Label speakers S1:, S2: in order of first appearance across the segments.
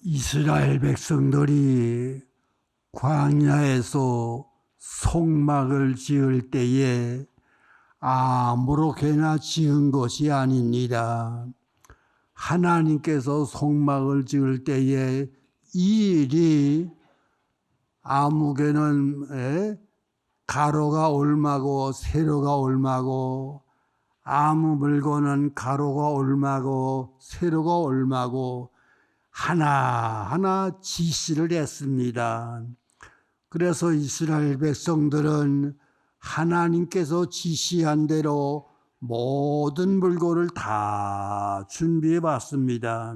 S1: 이스라엘 백성들이 광야에서 성막을 지을 때에 아무렇게나 지은 것이 아닙니다. 하나님께서 성막을 지을 때에 이 일이 아무개는 가로가 얼마고 세로가 얼마고, 아무 물건은 가로가 얼마고 세로가 얼마고 하나하나 지시를 했습니다. 그래서 이스라엘 백성들은 하나님께서 지시한 대로 모든 물건을 다 준비해 봤습니다.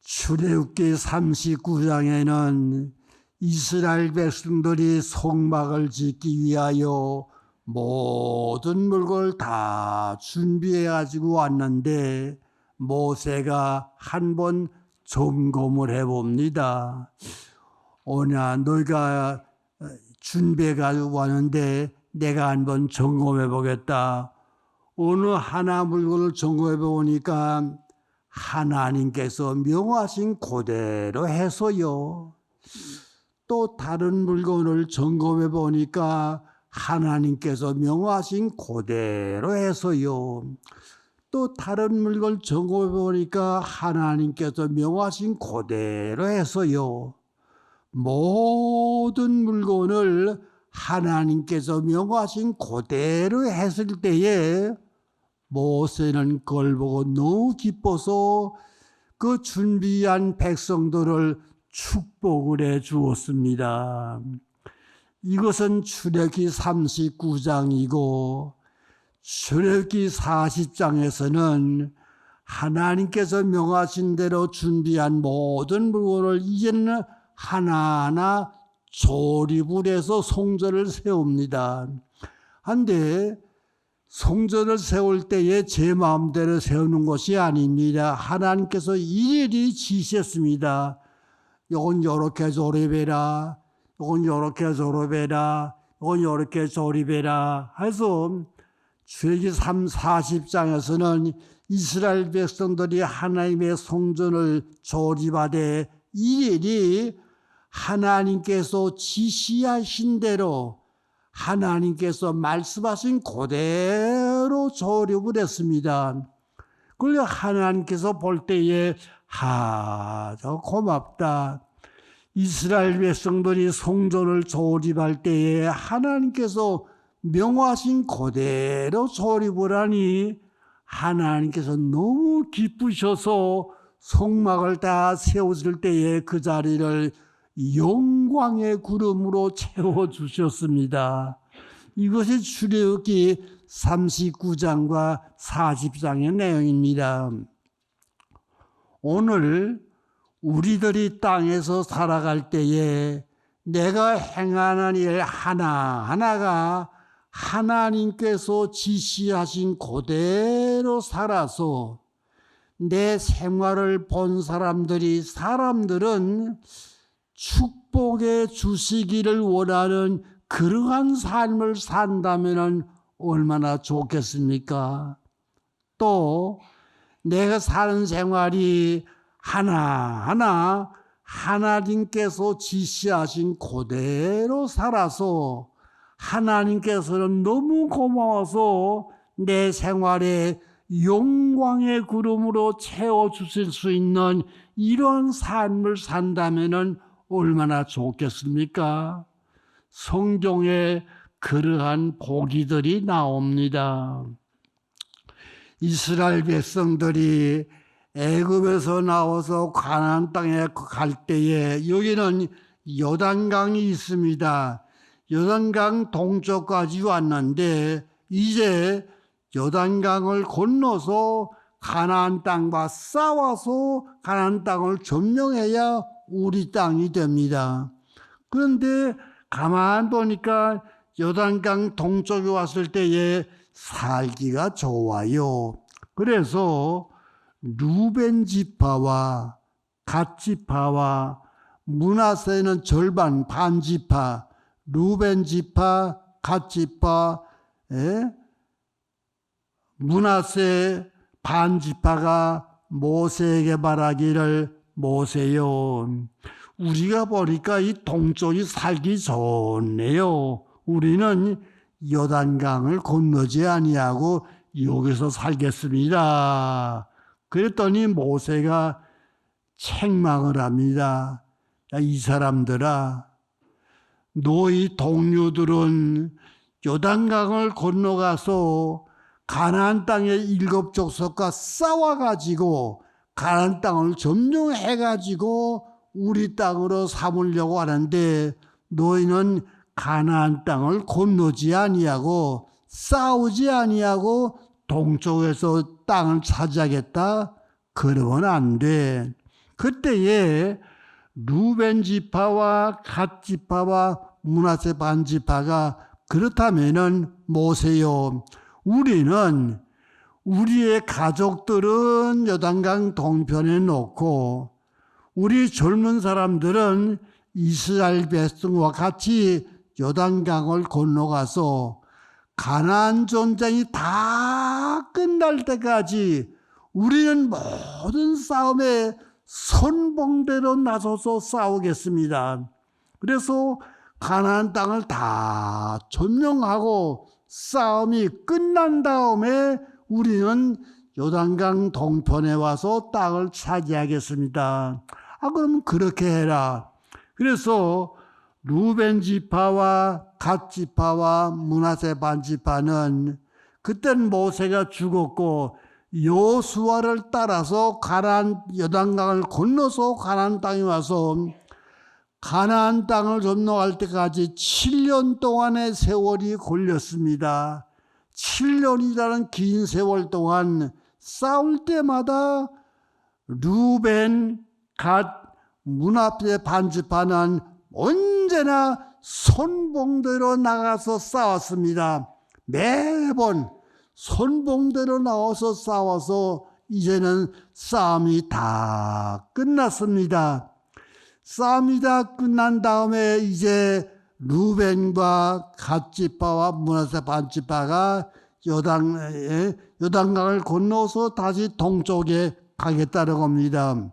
S1: 출애굽기 39장에는 이스라엘 백성들이 성막을 짓기 위하여 모든 물건을 다 준비해 가지고 왔는데 모세가 한번 점검을 해봅니다. 오냐 너희가 준비해 가지고 왔는데 내가 한번 점검해 보겠다. 어느 하나 물건을 점검해 보니까 하나님께서 명하신 그대로 해서요. 또 다른 물건을 점검해 보니까 하나님께서 명하신 그대로 해서요. 또 다른 물건을 점검해 보니까 하나님께서 명하신 그대로 해서요. 모든 물건을 하나님께서 명하신 그대로 했을 때에 모세는 그걸 보고 너무 기뻐서 그 준비한 백성들을 축복을 해 주었습니다. 이것은 출애굽기 39장이고 출애굽기 40장에서는 하나님께서 명하신 대로 준비한 모든 물건을 이제는 하나하나 조립을 해서 성전을 세웁니다. 한데 성전을 세울 때에 제 마음대로 세우는 것이 아닙니다. 하나님께서 일일이 지시했습니다. 이건 이렇게 조립해라. 이건 이렇게 조립해라. 이건 이렇게 조립해라. 해서 출애굽기 40장에서는 이스라엘 백성들이 하나님의 성전을 조립하되 일일이 하나님께서 지시하신 대로 하나님께서 말씀하신 그대로 조립을 했습니다. 그걸 하나님께서 볼 때에 저 고맙다. 이스라엘 백성들이 성전을 조립할 때에 하나님께서 명하신 그대로 조립을 하니 하나님께서 너무 기쁘셔서 성막을 다 세웠을 때에 그 자리를 영광의 구름으로 채워주셨습니다. 이것이 출애굽기 39장과 40장의 내용입니다. 오늘 우리들이 땅에서 살아갈 때에 내가 행하는 일 하나하나가 하나님께서 지시하신 그대로 살아서 내 생활을 본 사람들은 축복해 주시기를 원하는 그러한 삶을 산다면 얼마나 좋겠습니까? 또 내가 사는 생활이 하나하나 하나님께서 지시하신 그대로 살아서 하나님께서는 너무 고마워서 내 생활에 영광의 구름으로 채워주실 수 있는 이런 삶을 산다면 얼마나 좋겠습니까? 성경에 그러한 보기들이 나옵니다. 이스라엘 백성들이 애굽에서 나와서 가나안 땅에 갈 때에 여기는 요단강이 있습니다. 요단강 동쪽까지 왔는데 이제 요단강을 건너서 가나안 땅과 싸워서 가나안 땅을 점령해야 우리 땅이 됩니다. 그런데 가만 보니까 요단강 동쪽에 왔을 때에 살기가 좋아요. 그래서 루벤 지파와 갓 지파와 므낫세는 절반 반 지파, 루벤 지파, 갓 지파, 므낫세 반 지파가 모세에게 말하기를 모세요, 우리가 보니까 이 동쪽이 살기 좋네요. 우리는 요단강을 건너지 아니하고 여기서 살겠습니다. 그랬더니 모세가 책망을 합니다. 야, 이 사람들아, 너희 동료들은 요단강을 건너가서 가나안 땅의 7족속과 싸워가지고 가나안 땅을 점령해가지고 우리 땅으로 삼으려고 하는데 너희는 가나안 땅을 건너지 아니하고 싸우지 아니하고 동쪽에서 땅을 차지하겠다? 그러면 안 돼. 그때에 루벤 지파와 갓 지파와 므낫세 반 지파가 그렇다면은 모세요, 우리는 우리의 가족들은 요단강 동편에 놓고 우리 젊은 사람들은 이스라엘 백성과 같이 요단강을 건너가서 가나안 전쟁이 다 끝날 때까지 우리는 모든 싸움에 선봉대로 나서서 싸우겠습니다. 그래서 가나안 땅을 다 점령하고 싸움이 끝난 다음에 우리는 요단강 동편에 와서 땅을 차지하겠습니다. 그럼 그렇게 해라. 그래서 루벤 지파와 갓 지파와 므낫세 반 지파는 그때는 모세가 죽었고 여호수아를 따라서 가나안 요단강을 건너서 가나안 땅에 와서 가나안 땅을 점령할 때까지 7년 동안의 세월이 걸렸습니다. 7년이라는 긴 세월 동안 싸울 때마다 루벤, 갓, 므낫세 반 지파는 언제나 선봉대로 나가서 싸웠습니다. 매번 선봉대로 나와서 싸워서 이제는 싸움이 다 끝났습니다. 싸움이 다 끝난 다음에 이제 루벤과 갓 지파와 므낫세 반 지파가 요단강을 건너서 다시 동쪽에 가겠다는 겁니다.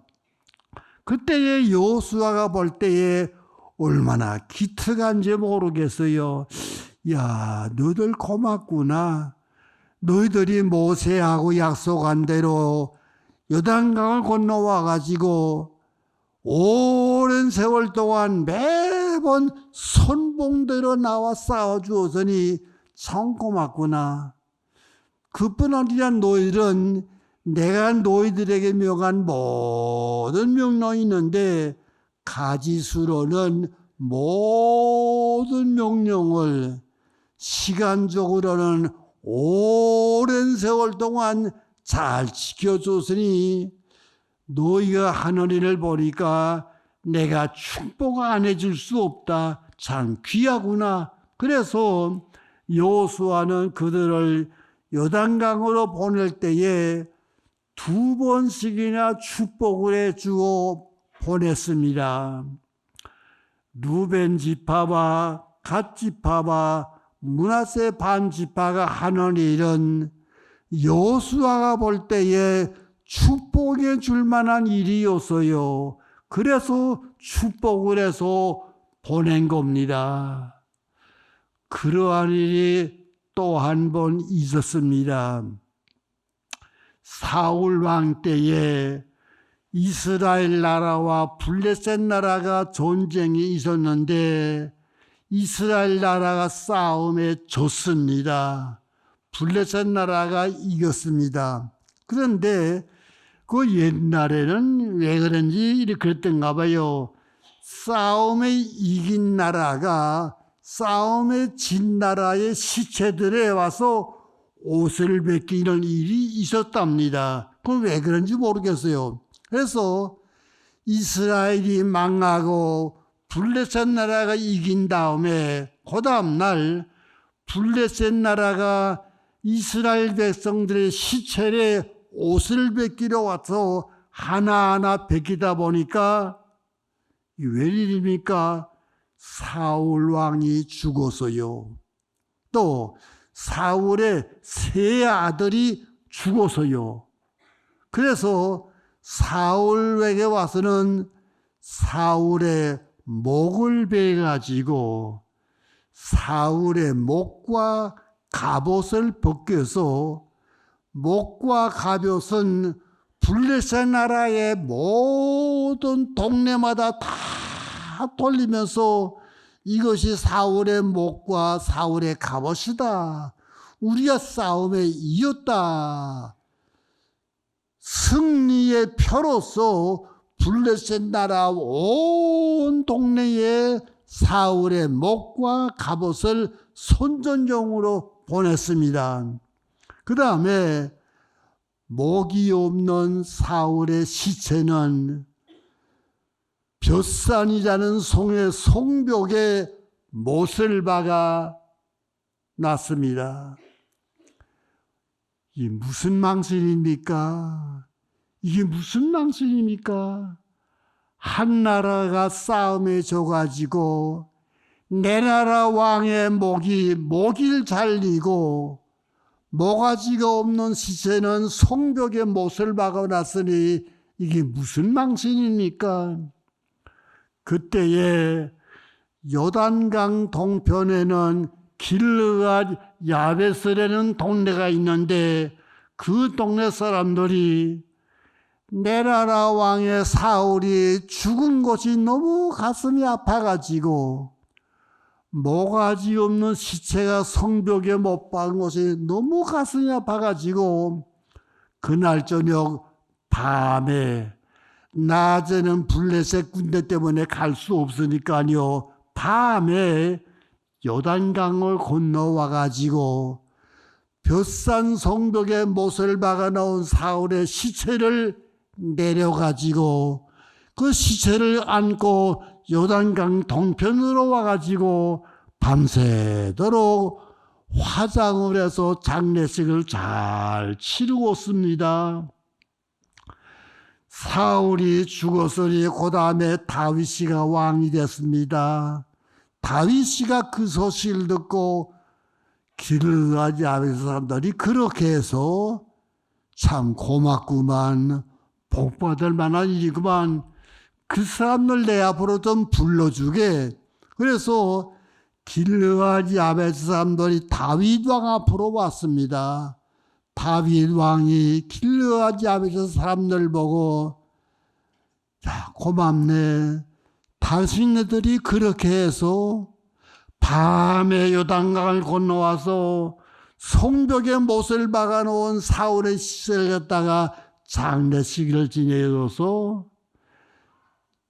S1: 그때의 여호수아가 볼 때에 얼마나 기특한지 모르겠어요. 야, 너희들 고맙구나. 너희들이 모세하고 약속한 대로 요단강을 건너와 가지고 오랜 세월 동안 매번 선봉대로 나와 싸워주었으니 참 고맙구나. 그뿐 아니라 너희들은 내가 너희들에게 명한 모든 명령이 있는데 가지수로는 모든 명령을 시간적으로는 오랜 세월 동안 잘 지켜줬으니 너희가 하는 일을 보니까 내가 축복 안 해줄 수 없다. 참 귀하구나. 그래서 여호수아는 그들을 요단강으로 보낼 때에 2번씩이나 축복을 해주고 보냈습니다. 루벤 지파와 갓 지파와 므낫세 반 지파가 하는 일은 여호수아가 볼 때에 축복해 줄 만한 일이었어요. 그래서 축복을 해서 보낸 겁니다. 그러한 일이 또 한 번 있었습니다. 사울 왕 때에 이스라엘 나라와 블레셋 나라가 전쟁이 있었는데 이스라엘 나라가 싸움에 졌습니다. 블레셋 나라가 이겼습니다. 그런데 그 옛날에는 왜 그런지 이렇게 그랬던가 봐요. 싸움에 이긴 나라가 싸움에 진 나라의 시체들에 와서 옷을 벗기는 일이 있었답니다. 그건 왜 그런지 모르겠어요. 그래서 이스라엘이 망하고 블레셋 나라가 이긴 다음에 그 다음 날 블레셋 나라가 이스라엘 백성들의 시체에 옷을 벗기러 와서 하나하나 벗기다 보니까 웬일입니까? 사울 왕이 죽어서요. 또 사울의 세 아들이 죽어서요. 그래서 사울에게 와서는 사울의 목을 베가지고 사울의 목과 갑옷을 벗겨서 목과 갑옷은 블레셋 나라의 모든 동네마다 다 돌리면서 이것이 사울의 목과 사울의 갑옷이다. 우리가 싸움에 이겼다. 승리의 표로서 블레셋 나라 온 동네에 사울의 목과 갑옷을 선전용으로 보냈습니다. 그 다음에 목이 없는 사울의 시체는 볕산이라는 송의 송벽에 못을 박아 놨습니다. 이게 무슨 망신입니까? 이게 무슨 망신입니까? 한 나라가 싸움에 져가지고 내 나라 왕의 목을 잘리고 모가지가 없는 시체는 성벽에 못을 박아놨으니 이게 무슨 망신입니까? 그때에 요단강 동편에는 길르앗 야베스라는 동네가 있는데 그 동네 사람들이 내 나라 왕의 사울이 죽은 것이 너무 가슴이 아파가지고 모가지 없는 시체가 성벽에 못 박은 것이 너무 가슴이 아파가지고 그날 저녁 밤에 낮에는 블레셋 군대 때문에 갈 수 없으니까요. 밤에 요단강을 건너와가지고 볕산 성벽에 못을 박아 놓은 사울의 시체를 내려가지고 그 시체를 안고 요단강 동편으로 와가지고 밤새도록 화장을 해서 장례식을 잘 치르고 있습니다. 사울이 죽었으니 그 다음에 다윗이가 왕이 됐습니다. 다윗이가 그 소식을 듣고 길르앗 야베스 사람들이 그렇게 해서 참 고맙구만, 복받을 만한 일이구만, 그 사람들 내 앞으로 좀 불러주게. 그래서 길르앗 야베스 사람들이 다윗 왕 앞으로 왔습니다. 다윗 왕이 길르앗 야베스 사람들 보고, 자, 고맙네. 당신네들이 그렇게 해서 밤에 요단강을 건너와서 성벽에 못을 박아놓은 사울의 시체를 갖다가 장례식을 지내줘서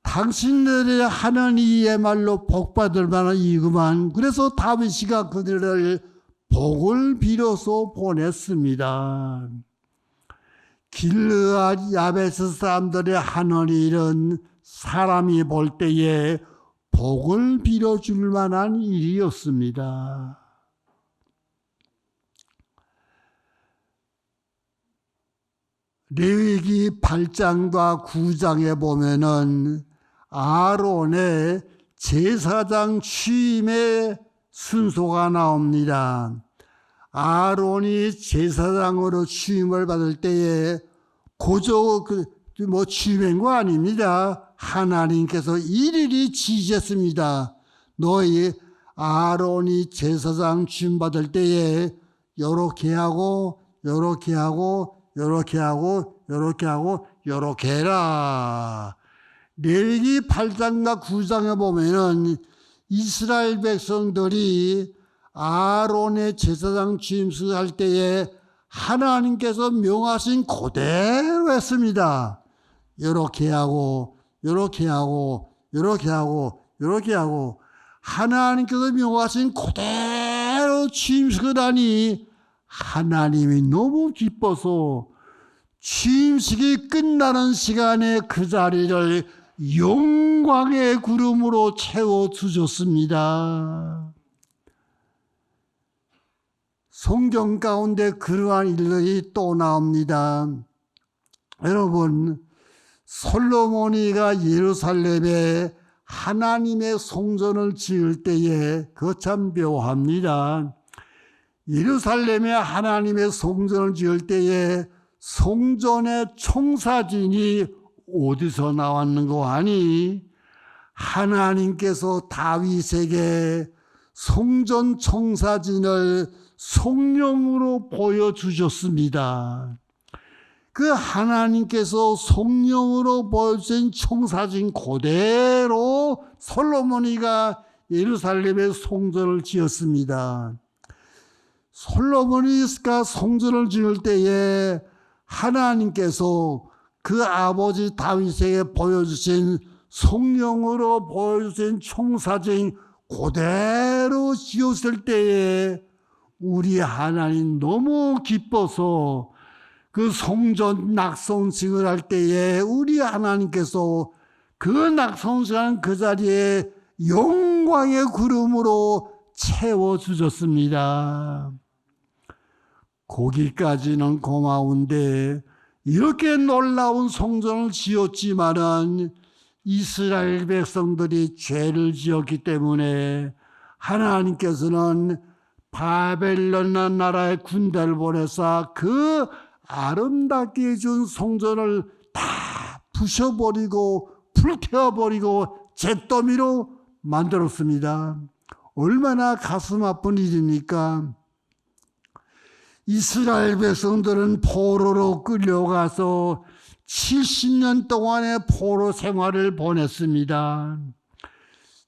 S1: 당신들이 하는 이야말로 복받을 만한 이구만. 그래서 다윗이가 그들을 복을 빌어서 보냈습니다. 길르앗 야베스 사람들이 하는 일은 사람이 볼 때에 복을 빌어줄 만한 일이었습니다. 레위기 8장과 9장에 보면은 아론의 제사장 취임의 순서가 나옵니다. 아론이 제사장으로 취임을 받을 때에 고조 취임한 거 아닙니다. 하나님께서 일일이 지시했습니다. 너희 아론이 제사장 취임 받을 때에 요렇게 하고 요렇게 하고 요렇게 하고 요렇게 하고 요렇게 해라. 레위기 8장과 9장에 보면은 이스라엘 백성들이 아론의 제사장 취임식을 할 때에 하나님께서 명하신 그대로 했습니다. 요렇게 하고 요렇게 하고 요렇게 하고 요렇게 하고 하나님께서 명하신 그대로 취임식을 하니 하나님이 너무 기뻐서 취임식이 끝나는 시간에 그 자리를 영광의 구름으로 채워주셨습니다. 성경 가운데 그러한 일들이 또 나옵니다. 여러분, 솔로몬이가 예루살렘에 하나님의 성전을 지을 때에 그거 참 묘합니다. 예루살렘에 하나님의 성전을 지을 때에 성전의 청사진이 어디서 나왔는고 하니 하나님께서 다윗에게 성전 청사진을 성령으로 보여주셨습니다. 그 하나님께서 성령으로 보여주신 청사진 그대로 솔로몬이가 예루살렘에 성전을 지었습니다. 솔로몬이가 성전을 지을 때에 하나님께서 그 아버지 다윗에게 보여주신 성령으로 보여주신 청사진 그대로 지었을 때에 우리 하나님 너무 기뻐서 그 성전 낙성식을 할 때에 우리 하나님께서 그 낙성식한 그 자리에 영광의 구름으로 채워주셨습니다. 거기까지는 고마운데 이렇게 놀라운 성전을 지었지만은 이스라엘 백성들이 죄를 지었기 때문에 하나님께서는 바벨론 나라의 군대를 보내서 그 아름답게 해준 성전을 다 부셔버리고 불태워버리고 잿더미로 만들었습니다. 얼마나 가슴 아픈 일입니까? 이스라엘 백성들은 포로로 끌려가서 70년 동안의 포로 생활을 보냈습니다.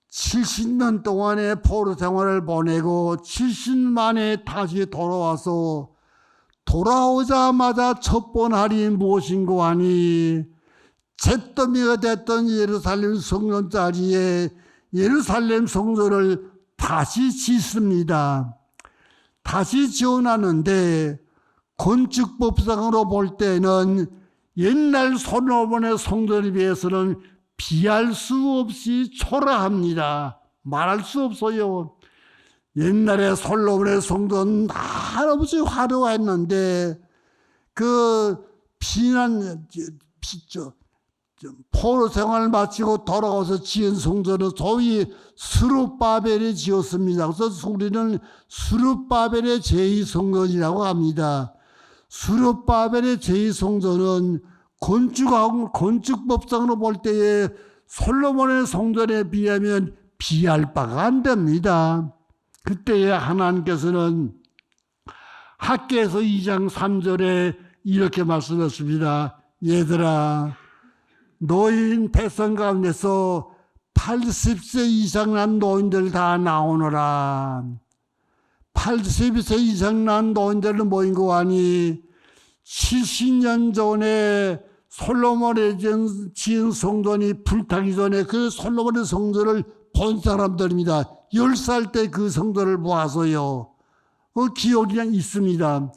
S1: 70년 동안의 포로 생활을 보내고 70년 만에 다시 돌아와서 돌아오자마자 첫 번 할이 무엇인고 하니 잿더미가 됐던 예루살렘 성전 자리에 예루살렘 성전을 다시 짓습니다. 다시 지어놨는데 건축법상으로 볼 때는 옛날 솔로몬의 성전에 비해서는 비할 수 없이 초라합니다. 말할 수 없어요. 옛날에 솔로몬의 성전 한없이 화려했는데 그 포로 생활을 마치고 돌아와서 지은 성전은 소위 스룹바벨이 지었습니다. 그래서 우리는 스룹바벨의 제2성전이라고 합니다. 스룹바벨의 제2성전은 건축법상으로 볼 때에 솔로몬의 성전에 비하면 비할 바가 안 됩니다. 그때에 하나님께서는 학개에서 2장 3절에 이렇게 말씀했습니다. 얘들아, 노인 백성 가운데서 80세 이상 난 노인들 다 나오너라. 80세 이상 난 노인들은 뭐인고 하니 70년 전에 솔로몬의 지은 성전이 불타기 전에 그 솔로몬의 성전을 본 사람들입니다. 10살 때 그 성전을 보아서요. 그 기억이 있습니다.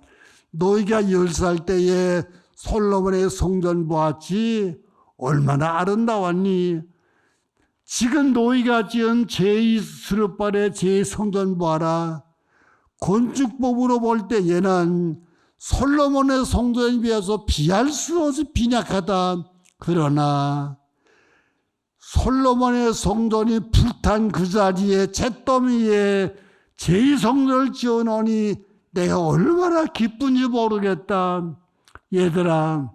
S1: 너희가 10살 때에 솔로몬의 성전 보았지 얼마나 아름다웠니? 지금 너희가 지은 제2스룹발의 제2성전 보아라. 건축법으로 볼 때 얘는 솔로몬의 성전에 비해서 비할 수 없이 빈약하다. 그러나 솔로몬의 성전이 불탄 그 자리에 잿더미에 제2성전을 지어놓으니 내가 얼마나 기쁜지 모르겠다. 얘들아,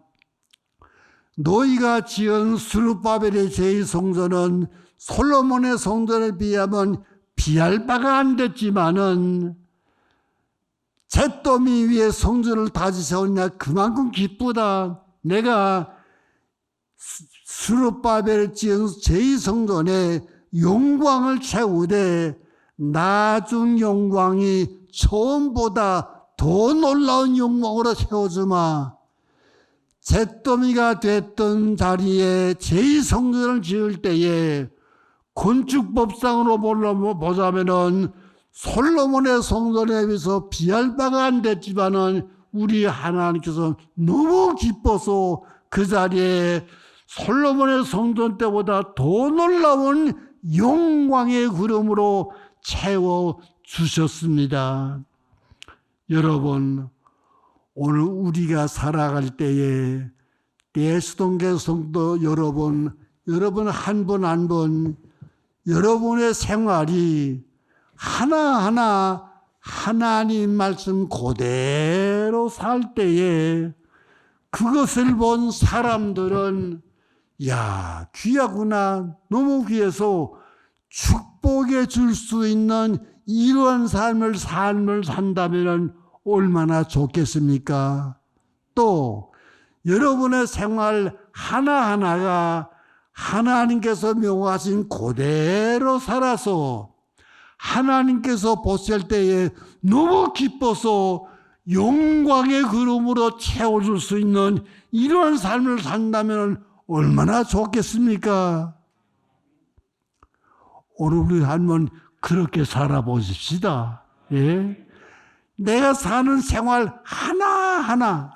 S1: 너희가 지은 스룹바벨의 제2성전은 솔로몬의 성전에 비하면 비할 바가 안 됐지만은 잿더미 위에 성전을 다시 세우냐 그만큼 기쁘다. 내가 스룹바벨 지은 제2성전에 영광을 채우되 나중 영광이 처음보다 더 놀라운 영광으로 채워주마. 잿더미가 됐던 자리에 제2성전을 지을 때에 건축법상으로 보자면은 솔로몬의 성전에 비해서 비할 바가 안 됐지만은 우리 하나님께서 너무 기뻐서 그 자리에 솔로몬의 성전 때보다 더 놀라운 영광의 구름으로 채워 주셨습니다. 여러분, 오늘 우리가 살아갈 때에 대수동교 성도 여러분 한 분 한 분 여러분의 생활이 하나하나 하나님 말씀 그대로 살 때에 그것을 본 사람들은 야, 귀하구나. 너무 귀해서 축복해 줄 수 있는 이러한 삶을 산다면 얼마나 좋겠습니까? 또 여러분의 생활 하나하나가 하나님께서 명하신 그대로 살아서 하나님께서 보실 때에 너무 기뻐서 영광의 그름으로 채워줄 수 있는 이러한 삶을 산다면 얼마나 좋겠습니까? 오늘 우리 한번 그렇게 살아보십시다. 예? 내가 사는 생활 하나하나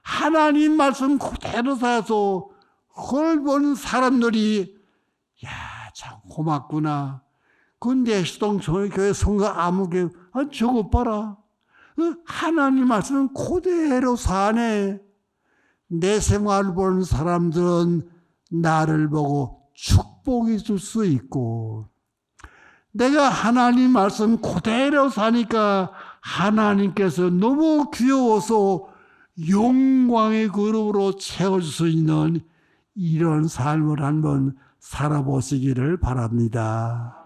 S1: 하나님 말씀 그대로 살아서 그걸 본 사람들이 야, 참 고맙구나. 그 내시동 교회 성가 아무개 저거 봐라. 하나님 말씀 그대로 사네. 내 생활을 보는 사람들은 나를 보고 축복해 줄 수 있고, 내가 하나님 말씀 그대로 사니까 하나님께서 너무 귀여워서 영광의 그룹으로 채워줄 수 있는 이런 삶을 한번 살아보시기를 바랍니다.